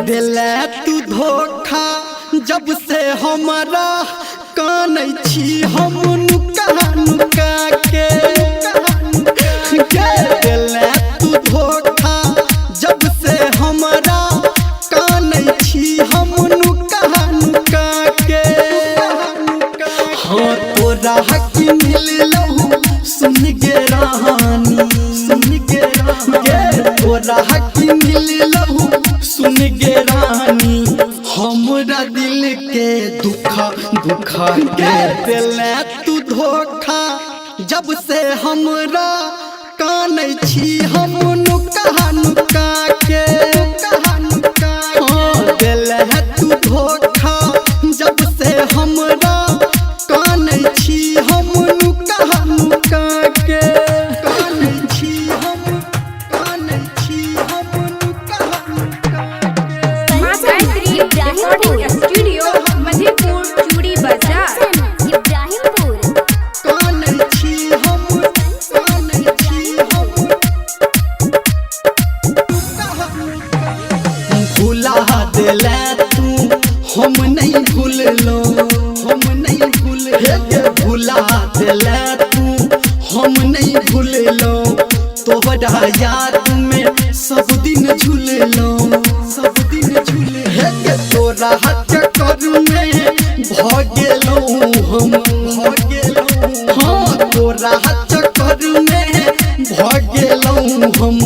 दिले तू धोखा जब से हमारा कानै छी हम नुका नुका के दिले तू धोखा जब से हमारा कानै छी हम नुका नुका के हाँ तोरा हक मिललहु सुन गे रानी सुन गे तोरा हक मिललहु सुन गे रानी हमरा दिल के दुखा दुखा के दिले तू धोखा जब से हमरा कानै छी हम नुका नुका के हाँ दिले तू धोखा जब से हमरा कानै छी हम नुका नुका के स्टूडियो मधेपुर चूड़ी बाजार इब्राहिमपुर भुला दिले तू हम नहीं भूललो हम नहीं भूला दिले तू हम नहीं भूललो तोहरा याद में सब दिन झूललो सब दिन झूले तोरा हक कर में भगेलो हम हाँ तोरा हक कर में भगेलो हम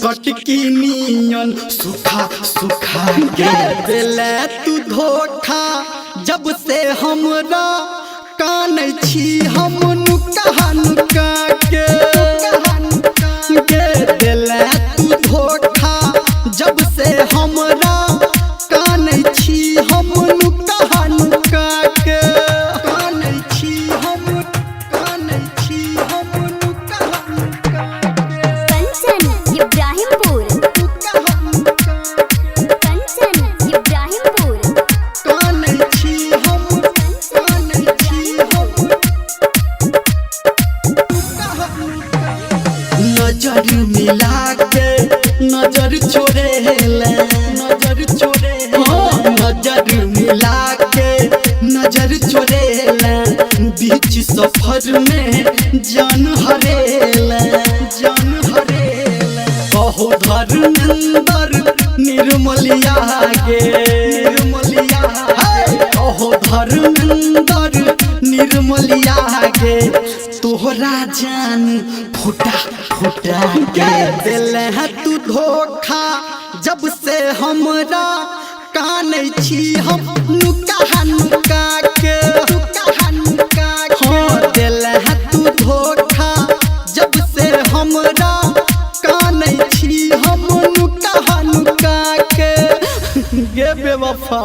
कटकी नियन सुखा सुखा के दिले तू धोखा जब से हमरा कानै छी हम नुका नुका के दिले तू धोखा जब से हमरा कानै छी हम नुका नुका के कंचन इब्राहिमपुर कंचन इब्राहिमपुर नजर मिला के नजर छोड़ेला नजर मिला के नजर छोड़ेला बीच सफर में जान हरेला कहो धर्मेंद्र निर्मलिया गे कहो धर्मेंद्र निर्मलिया गे तोहरा जान फुटा फुटा के दिले तू धोखा जब से हमरा कानै छी हम नुका नुका के हाँ दिले तू धोखा जब से हमरा कानै छी हम नुका नुका के गे बेवफा।